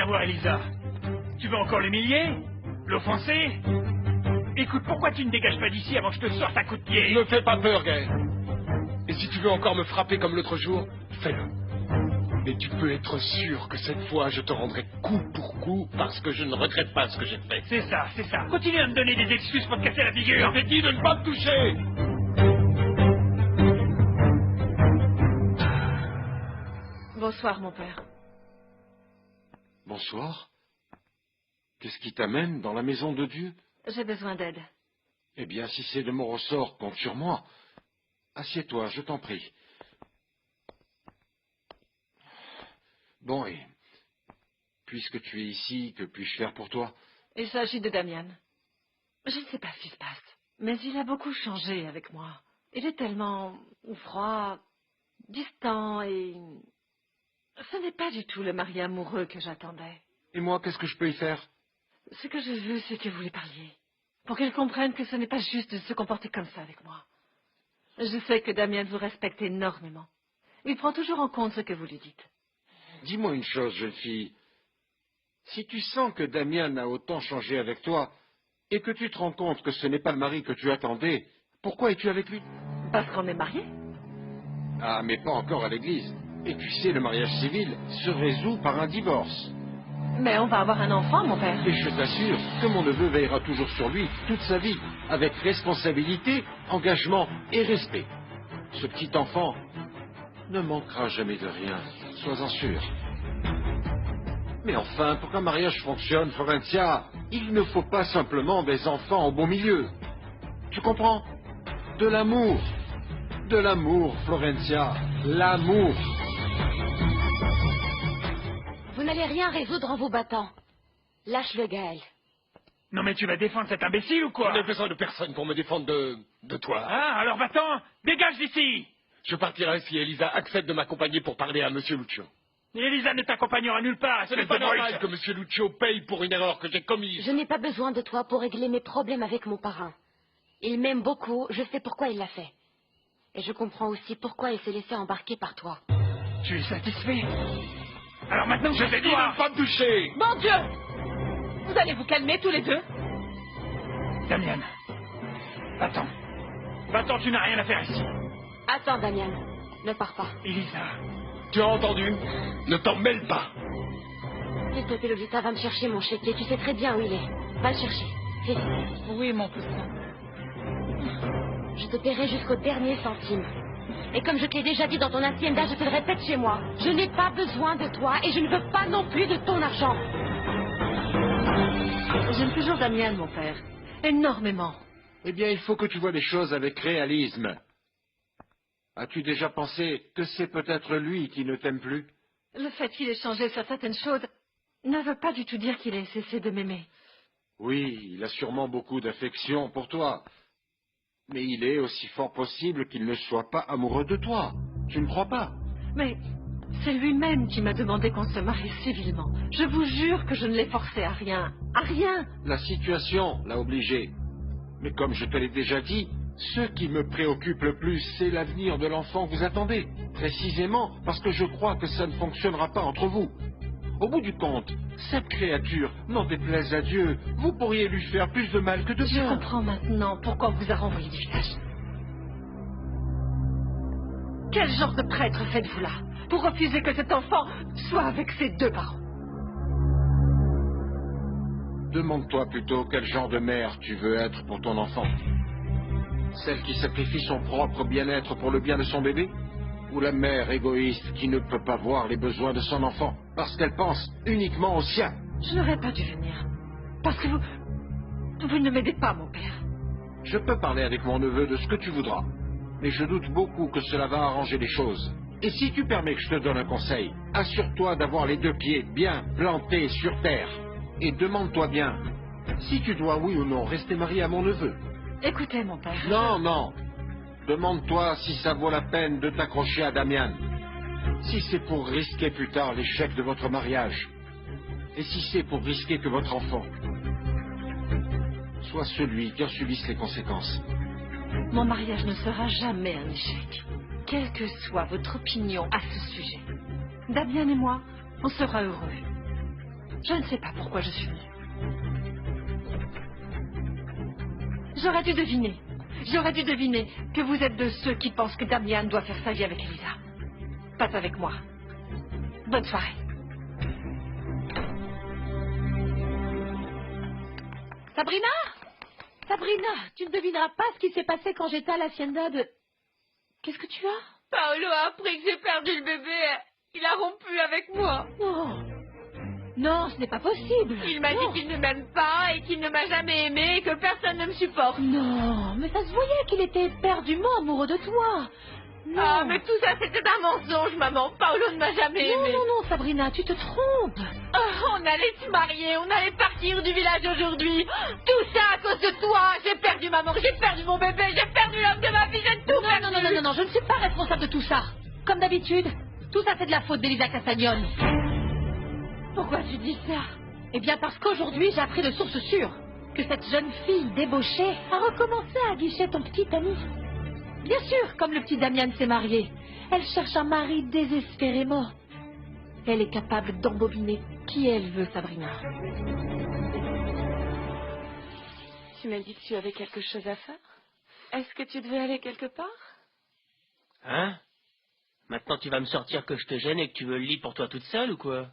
voir Elisa. Tu veux encore l'humilier? L'offenser? Écoute, pourquoi tu ne dégages pas d'ici avant que je te sorte un coup de pied? Ne me fais pas peur, Gaël. Et si tu veux encore me frapper comme l'autre jour, fais-le. Mais tu peux être sûr que cette fois, je te rendrai coup pour coup parce que je ne regrette pas ce que j'ai fait. C'est ça, c'est ça. Continue à me donner des excuses pour te casser la figure. Je t'ai dit de ne pas me toucher. Bonsoir, mon père. Bonsoir. Qu'est-ce qui t'amène dans la maison de Dieu? J'ai besoin d'aide. Eh bien, si c'est de mon ressort, compte sur moi. Assieds-toi, je t'en prie. Bon, et puisque tu es ici, que puis-je faire pour toi? Il s'agit de Damian. Je ne sais pas ce qui se passe, mais il a beaucoup changé avec moi. Il est tellement froid, distant et... Ce n'est pas du tout le mari amoureux que j'attendais. Et moi, qu'est-ce que je peux y faire? Ce que je veux, c'est que vous lui parliez. Pour qu'il comprenne que ce n'est pas juste de se comporter comme ça avec moi. Je sais que Damian vous respecte énormément. Il prend toujours en compte ce que vous lui dites. Dis-moi une chose, jeune fille. Si tu sens que Damian a autant changé avec toi, et que tu te rends compte que ce n'est pas le mari que tu attendais, pourquoi es-tu avec lui? Parce qu'on est mariés. Ah, mais pas encore à l'église. Et tu sais, le mariage civil se résout par un divorce. Mais on va avoir un enfant, mon père. Et je t'assure que mon neveu veillera toujours sur lui toute sa vie, avec responsabilité, engagement et respect. Ce petit enfant ne manquera jamais de rien, sois-en sûr. Mais enfin, pour qu'un mariage fonctionne, Florentia, il ne faut pas simplement des enfants au bon milieu. Tu comprends? De l'amour. De l'amour, Florentia. L'amour. Vous n'allez rien résoudre en vous battant. Lâche-le, Gaël. Non mais tu vas défendre cet imbécile ou quoi? Je n'ai besoin de personne pour me défendre de toi. Ah, alors va-t'en! Dégage d'ici! Je partirai si Elisa accepte de m'accompagner pour parler à Monsieur Lucio. Elisa ne t'accompagnera nulle part, Ce n'est espèce pas de normal brute. que Monsieur Lucio paye pour une erreur que j'ai commise. Je n'ai pas besoin de toi pour régler mes problèmes avec mon parrain. Il m'aime beaucoup, je sais pourquoi il l'a fait. Et je comprends aussi pourquoi il s'est laissé embarquer par toi. Tu es satisfait? Alors maintenant Je t'ai dit de ne pas me toucher. Mon Dieu! Vous allez vous calmer tous les deux? Damian, va-t'en. Va-t'en, tu n'as rien à faire ici. Attends, Damian. Ne pars pas. Elisa, Tu as entendu? Ne t'en mêle pas. S'il te plaît, Lolita, va me chercher mon chéquier. Tu sais très bien où il est. Va le chercher. Vite. Oui, mon poussin. Je te paierai jusqu'au dernier centime. Et comme je te l'ai déjà dit dans ton hacienda, je te le répète chez moi. Je n'ai pas besoin de toi et je ne veux pas non plus de ton argent. J'aime toujours Damian, mon père. Énormément. Eh bien, il faut que tu vois les choses avec réalisme. As-tu déjà pensé que c'est peut-être lui qui ne t'aime plus? Le fait qu'il ait changé sur certaines choses ne veut pas du tout dire qu'il ait cessé de m'aimer. Oui, il a sûrement beaucoup d'affection pour toi. Mais il est aussi fort possible qu'il ne soit pas amoureux de toi. Tu ne crois pas? Mais c'est lui-même qui m'a demandé qu'on se marie civilement. Je vous jure que je ne l'ai forcé à rien. À rien. La situation l'a obligé. Mais comme je te l'ai déjà dit, ce qui me préoccupe le plus, c'est l'avenir de l'enfant que vous attendez. Précisément parce que je crois que ça ne fonctionnera pas entre vous. Au bout du compte, cette créature, n'en déplaise à Dieu, vous pourriez lui faire plus de mal que de Je bien. comprends maintenant pourquoi on vous a renvoyé du village. Quel genre de prêtre faites-vous là pour refuser que cet enfant soit avec ses deux parents? Demande-toi plutôt quel genre de mère tu veux être pour ton enfant. Celle qui sacrifie son propre bien-être pour le bien de son bébé? Ou la mère égoïste qui ne peut pas voir les besoins de son enfant parce qu'elle pense uniquement au sien? Je n'aurais pas dû venir. Parce que vous ne m'aidez pas, mon père. Je peux parler avec mon neveu de ce que tu voudras, mais je doute beaucoup que cela va arranger les choses. Et si tu permets que je te donne un conseil, assure-toi d'avoir les deux pieds bien plantés sur terre. Et demande-toi bien si tu dois, oui ou non, rester marié à mon neveu. Écoutez, mon père. Non, non. Demande-toi si ça vaut la peine de t'accrocher à Damian. Si c'est pour risquer plus tard l'échec de votre mariage. Et si c'est pour risquer que votre enfant soit celui qui en subisse les conséquences. Mon mariage ne sera jamais un échec. Quelle que soit votre opinion à ce sujet. Damian et moi, on sera heureux. Je ne sais pas pourquoi je suis venue. J'aurais dû deviner. J'aurais dû deviner que vous êtes de ceux qui pensent que Damian doit faire sa vie avec Elisa. Pas avec moi. Bonne soirée. Sabrina? Sabrina, tu ne devineras pas ce qui s'est passé quand j'étais à l'hacienda de... Qu'est-ce que tu as? Paolo a appris que j'ai perdu le bébé. Il a rompu avec moi. Non. Non, ce n'est pas possible. Il m'a dit qu'il ne m'aime pas et qu'il ne m'a jamais aimé et que personne ne me supporte. Non, mais ça se voyait qu'il était éperdument amoureux de toi. Non. Ah, mais tout ça, c'était un mensonge, maman. Paolo ne m'a jamais Non, aimé. non, non, Sabrina, tu te trompes. Oh, on allait se marier, on allait partir du village aujourd'hui. Tout ça à cause de toi. J'ai perdu maman, j'ai perdu mon bébé, j'ai perdu l'homme de ma vie, j'ai tout perdu. Non, non, non, non, non, je ne suis pas responsable de tout ça. Comme d'habitude, tout ça c'est de la faute d'Elisa Castagnone. Pourquoi tu dis ça? Eh bien parce qu'aujourd'hui j'ai appris de sources sûres que cette jeune fille débauchée a recommencé à aguicher ton petit ami. Bien sûr, comme le petit Damian s'est marié, elle cherche un mari désespérément. Elle est capable d'embobiner qui elle veut, Sabrina. Tu m'as dit que tu avais quelque chose à faire. Est-ce que tu devais aller quelque part? Hein? Maintenant tu vas me sortir que je te gêne et que tu veux le lit pour toi toute seule ou quoi?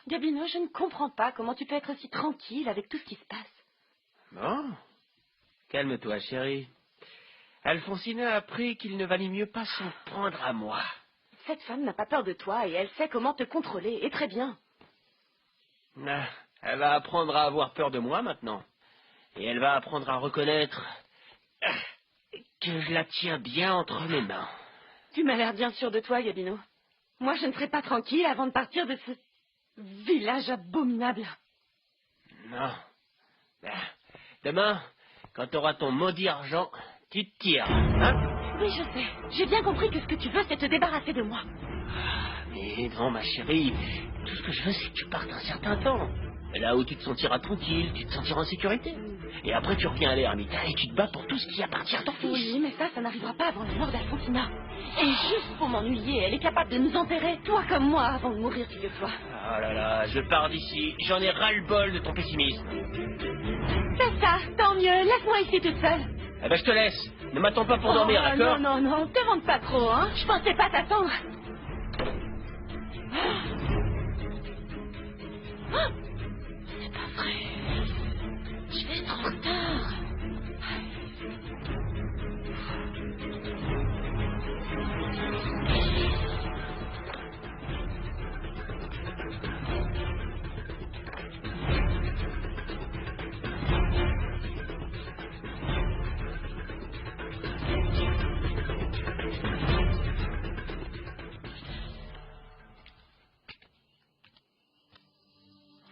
Gabino, je ne comprends pas comment tu peux être aussi tranquille avec tout ce qui se passe. Bon. Calme-toi, chérie. Alfonsina a appris qu'il ne valait mieux pas s'en prendre à moi. Cette femme n'a pas peur de toi et elle sait comment te contrôler, et très bien. Ah, elle va apprendre à avoir peur de moi maintenant. Et elle va apprendre à reconnaître que je la tiens bien entre mes mains. Tu m'as l'air bien sûr de toi, Gabino. Moi, je ne serai pas tranquille avant de partir de ce village abominable. Non. Demain, quand tu auras ton maudit argent, tu te tires, hein? Oui, je sais. J'ai bien compris que ce que tu veux, c'est te débarrasser de moi. Mais non, ma chérie, tout ce que je veux, c'est que tu partes un certain temps. Là où tu te sentiras tranquille, tu te sentiras en sécurité. Et après, tu reviens à l'ermita et tu te bats pour tout ce qui appartient à ton fils. Oui, mais ça n'arrivera pas avant la mort d'Alfonsina. Et juste pour m'ennuyer, elle est capable de nous enterrer, toi comme moi, avant de mourir, figure-toi. Oh là là, je pars d'ici. J'en ai ras-le-bol de ton pessimisme. C'est ça, tant mieux. Laisse-moi ici toute seule. Eh ben, je te laisse. Ne m'attends pas pour dormir, d'accord? Non, non, non, te montre pas trop, hein. Je pensais pas t'attendre. C'est pas vrai. Je vais être en retard.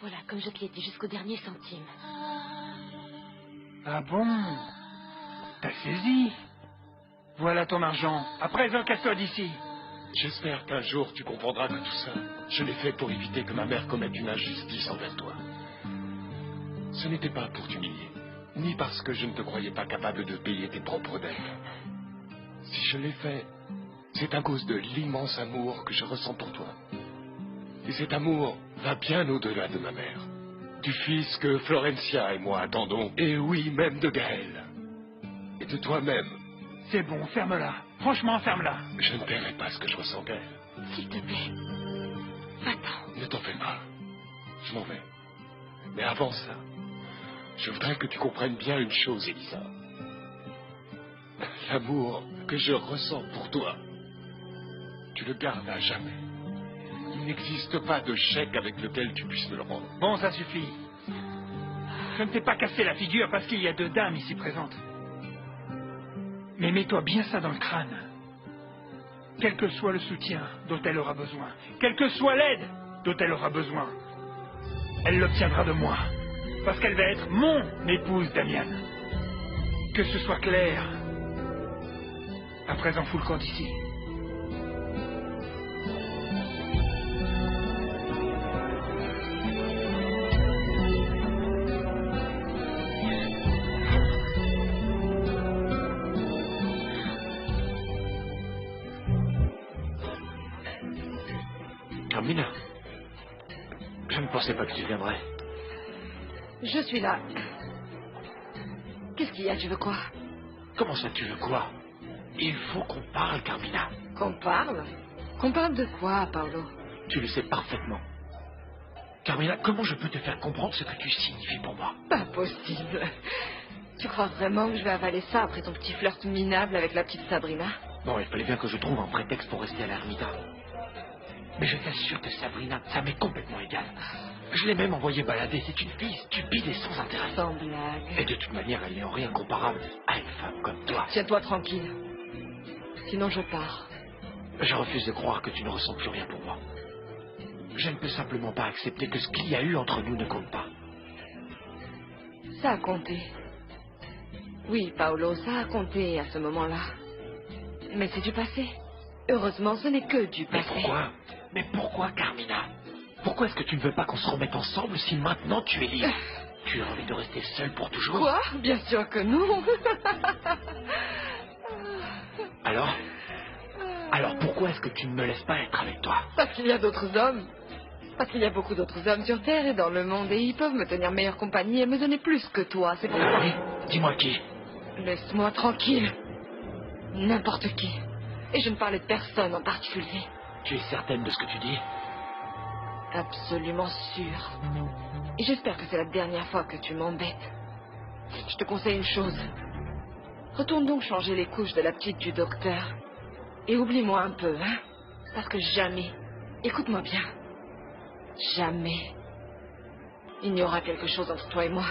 Voilà, comme je te l'ai dit, jusqu'au dernier centime. Ah bon? T'as saisi? Voilà ton argent. À présent, casse-toi d'ici. J'espère qu'un jour tu comprendras que tout ça, je l'ai fait pour éviter que ma mère commette une injustice envers toi. Ce n'était pas pour t'humilier, ni parce que je ne te croyais pas capable de payer tes propres dettes. Si je l'ai fait, c'est à cause de l'immense amour que je ressens pour toi. Et cet amour va bien au-delà de ma mère, du fils que Florencia et moi attendons, et oui, même de Gaël, et de toi-même. C'est bon, ferme-la. Franchement, ferme-la. Je ne paierai pas ce que je ressens, Gaël. S'il te plaît, va-t'en. Ne t'en fais pas. Je m'en vais. Mais avant ça, je voudrais que tu comprennes bien une chose, Elisa. L'amour que je ressens pour toi, tu le gardes à jamais. Il n'existe pas de chèque avec lequel tu puisses me le rendre. Bon, ça suffit. Je ne t'ai pas cassé la figure parce qu'il y a 2 dames ici présentes. Mais mets-toi bien ça dans le crâne. Quel que soit le soutien dont elle aura besoin, quelle que soit l'aide dont elle aura besoin, elle l'obtiendra de moi. Parce qu'elle va être mon épouse, Damian. Que ce soit clair. À présent, fous le camp d'ici. Carmina, Je ne pensais pas que tu viendrais. Je suis là. Qu'est-ce qu'il y a? Tu veux quoi? Comment ça, tu veux quoi? Il faut qu'on parle, Carmina. Qu'on parle? Qu'on parle de quoi, Paolo? Tu le sais parfaitement. Carmina, comment je peux te faire comprendre ce que tu signifies pour moi? Pas possible. Tu crois vraiment que je vais avaler ça après ton petit flirt minable avec la petite Sabrina? Bon, il fallait bien que je trouve un prétexte pour rester à l'ermita. Mais je t'assure que Sabrina, ça m'est complètement égal. Je l'ai même envoyée balader. C'est une fille stupide et sans intérêt. Sans blague. Et de toute manière, elle n'est en rien comparable à une femme comme toi. Tiens-toi tranquille. Sinon, je pars. Je refuse de croire que tu ne ressens plus rien pour moi. Je ne peux simplement pas accepter que ce qu'il y a eu entre nous ne compte pas. Ça a compté. Oui, Paolo, ça a compté à ce moment-là. Mais c'est du passé. Heureusement, ce n'est que du Mais passé. pourquoi? Mais pourquoi, Carmina? Pourquoi est-ce que tu ne veux pas qu'on se remette ensemble si maintenant tu es libre? Tu as envie de rester seule pour toujours? Quoi? Bien sûr que non. Alors pourquoi est-ce que tu ne me laisses pas être avec toi? Parce qu'il y a d'autres hommes. Parce qu'il y a beaucoup d'autres hommes sur Terre et dans le monde, et ils peuvent me tenir meilleure compagnie et me donner plus que toi, c'est pour ça. Dis-moi qui? Laisse-moi tranquille. N'importe qui. Et je ne parlais de personne en particulier. Tu es certaine de ce que tu dis? Absolument sûre. Et j'espère que c'est la dernière fois que tu m'embêtes. Je te conseille une chose. Retourne donc changer les couches de la petite du docteur. Et oublie-moi un peu, hein? Parce que jamais, écoute-moi bien, jamais, il n'y aura quelque chose entre toi et moi.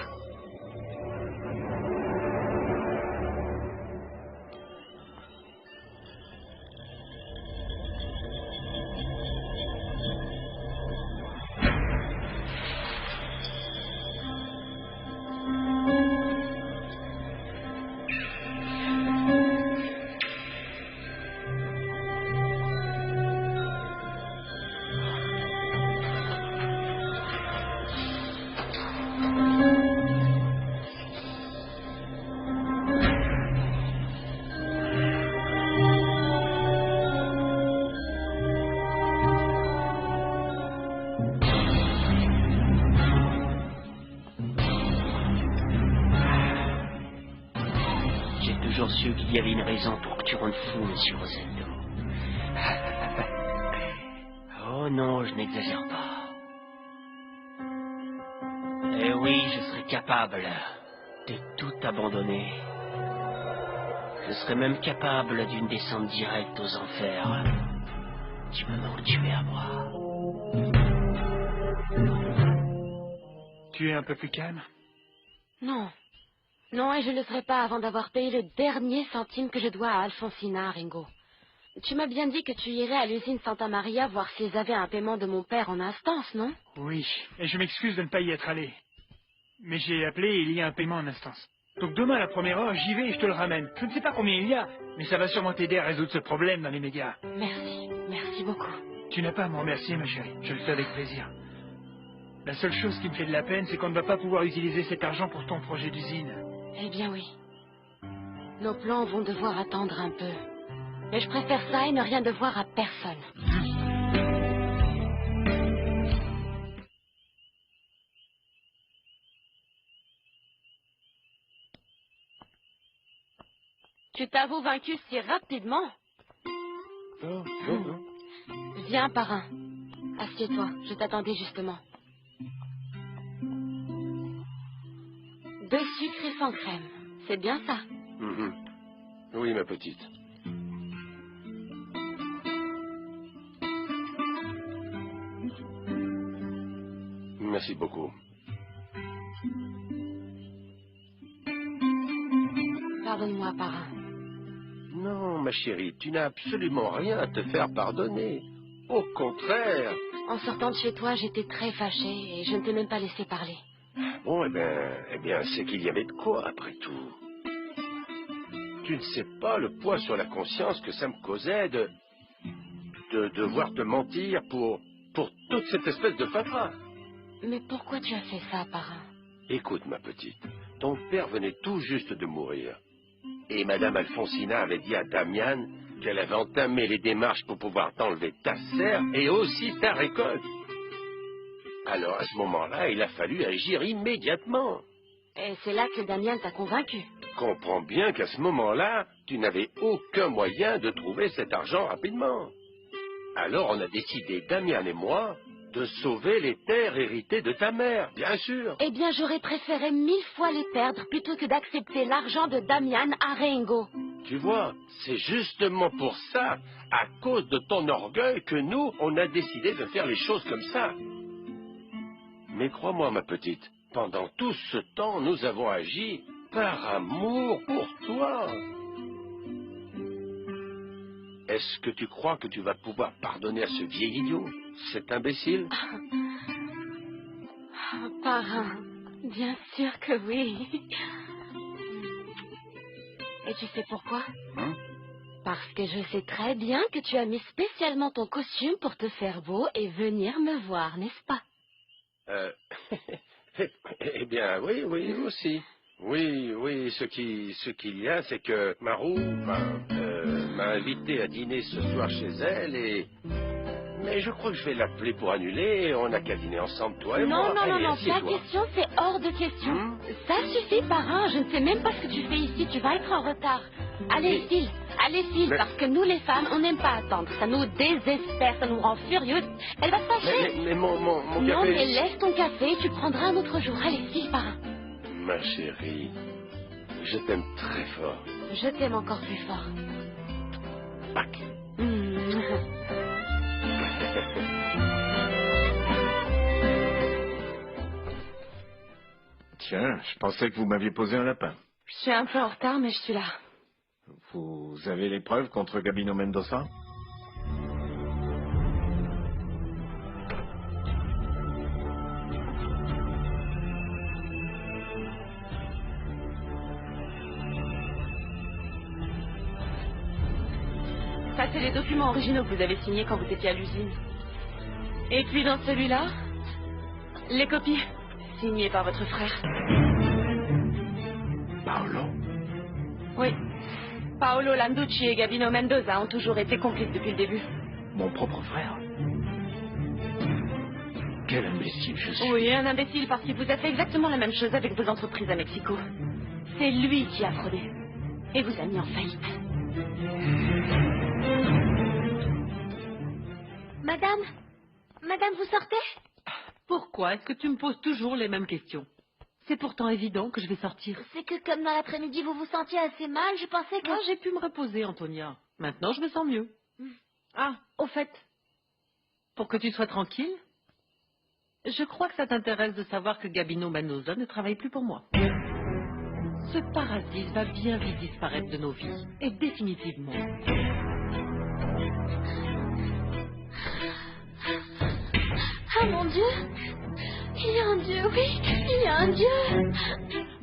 Sûr qu'il y avait une raison pour que tu rendes fou, monsieur Rosetto. Oh non, je n'exagère pas. Eh oui, je serais capable de tout abandonner. Je serais même capable d'une descente directe aux enfers du moment où tu es à moi. Tu es un peu plus calme? Non. Non, et je ne le serai pas avant d'avoir payé le dernier centime que je dois à Alfonsina, Ringo. Tu m'as bien dit que tu irais à l'usine Santa Maria voir s'ils avaient un paiement de mon père en instance, non? Oui, et je m'excuse de ne pas y être allé. Mais j'ai appelé et il y a un paiement en instance. Donc demain à la première heure, j'y vais et je te le ramène. Je ne sais pas combien il y a, mais ça va sûrement t'aider à résoudre ce problème dans les médias. Merci, merci beaucoup. Tu n'as pas à me remercier, ma chérie. Je le fais avec plaisir. La seule chose qui me fait de la peine, c'est qu'on ne va pas pouvoir utiliser cet argent pour ton projet d'usine. Eh bien oui. Nos plans vont devoir attendre un peu. Mais je préfère ça et ne rien devoir à personne. Tu t'avoues vaincu si rapidement? Non, non, non. Viens, parrain. Assieds-toi, je t'attendais justement. 2 sucres et sans crème. C'est bien ça? Mhm. Oui, ma petite. Merci beaucoup. Pardonne-moi, parrain. Non, ma chérie, tu n'as absolument rien à te faire pardonner. Au contraire. En sortant de chez toi, j'étais très fâchée et je ne t'ai même pas laissé parler. Bon, eh bien, c'est qu'il y avait de quoi, après tout. Tu ne sais pas le poids sur la conscience que ça me causait de devoir te mentir pour toute cette espèce de fatras. Mais pourquoi tu as fait ça, parrain? Écoute, ma petite, ton père venait tout juste de mourir. Et Madame Alfonsina avait dit à Damian qu'elle avait entamé les démarches pour pouvoir t'enlever ta serre et aussi ta récolte. Alors à ce moment-là, il a fallu agir immédiatement. Et c'est là que Damien t'a convaincu. Comprends bien qu'à ce moment-là, tu n'avais aucun moyen de trouver cet argent rapidement. Alors on a décidé, Damien et moi, de sauver les terres héritées de ta mère, bien sûr. Eh bien, j'aurais préféré 1000 fois les perdre plutôt que d'accepter l'argent de Damian à Ringo. Tu vois, c'est justement pour ça, à cause de ton orgueil, que nous, on a décidé de faire les choses comme ça. Mais crois-moi, ma petite, pendant tout ce temps, nous avons agi par amour pour toi. Est-ce que tu crois que tu vas pouvoir pardonner à ce vieil idiot, cet imbécile? Parrain, bien sûr que oui. Et tu sais pourquoi? Parce que je sais très bien que tu as mis spécialement ton costume pour te faire beau et venir me voir, n'est-ce pas? Eh bien, oui, aussi. Oui, ce qu'il y a, c'est que Marou m'a invité à dîner ce soir chez elle Mais je crois que je vais l'appeler pour annuler. On n'a qu'à dîner ensemble, toi et moi. Non, Allez, pas assieds-toi. question, c'est hors de question. Ça suffit, parrain, je ne sais même pas ce que tu fais ici, tu vas être en retard. Allez, file, Mais- parce que nous les femmes, on n'aime pas attendre. Ça nous désespère, ça nous rend furieuses. Elle va se fâcher. Mais mon Non, café... mais laisse ton café, tu prendras un autre jour. Allez, file, parrain. Ma chérie, je t'aime très fort. Je t'aime encore plus fort. Pac. Tiens, je pensais que vous m'aviez posé un lapin. Je suis un peu en retard, mais je suis là. Vous avez les preuves contre Gabino Mendoza? Ça, c'est les documents originaux que vous avez signés quand vous étiez à l'usine. Et puis dans celui-là, les copies, signées par votre frère. Paolo? Oui. Paolo Landucci et Gabino Mendoza ont toujours été complices depuis le début. Mon propre frère? Quel imbécile je suis. Oui, un imbécile parce qu'il vous a fait exactement la même chose avec vos entreprises à Mexico. C'est lui qui a fraudé. Et vous a mis en faillite. Madame, vous sortez? Pourquoi est-ce que tu me poses toujours les mêmes questions? C'est pourtant évident que je vais sortir. C'est que comme dans l'après-midi vous vous sentiez assez mal, je pensais que... Ah, j'ai pu me reposer, Antonia. Maintenant, je me sens mieux. Ah, au fait, pour que tu sois tranquille, je crois que ça t'intéresse de savoir que Gabino Mendoza ne travaille plus pour moi. Ce parasite va bien vite disparaître de nos vies, et définitivement. Ah mon Dieu! Il y a un Dieu, oui, il y a un Dieu!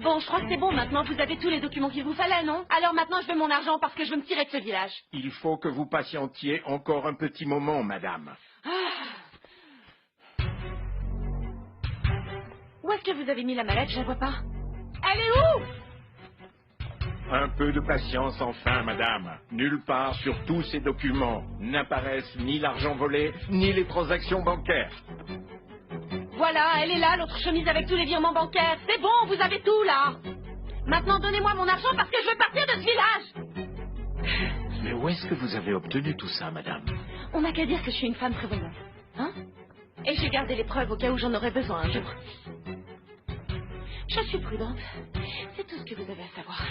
Bon, je crois que c'est bon maintenant, vous avez tous les documents qu'il vous fallait, non? Alors maintenant, je veux mon argent parce que je veux me tirer de ce village. Il faut que vous patientiez encore un petit moment, madame. Où est-ce que vous avez mis la mallette? Je ne vois pas. Elle est où? Un peu de patience enfin, madame. Nulle part sur tous ces documents n'apparaissent ni l'argent volé, ni les transactions bancaires. Voilà, elle est là, l'autre chemise avec tous les virements bancaires. C'est bon, vous avez tout là. Maintenant, donnez-moi mon argent parce que je veux partir de ce village. Mais où est-ce que vous avez obtenu tout ça, madame? On n'a qu'à dire que je suis une femme prévoyante. Hein? Et j'ai gardé les preuves au cas où j'en aurais besoin un jour. Je suis prudente. C'est tout ce que vous avez à savoir.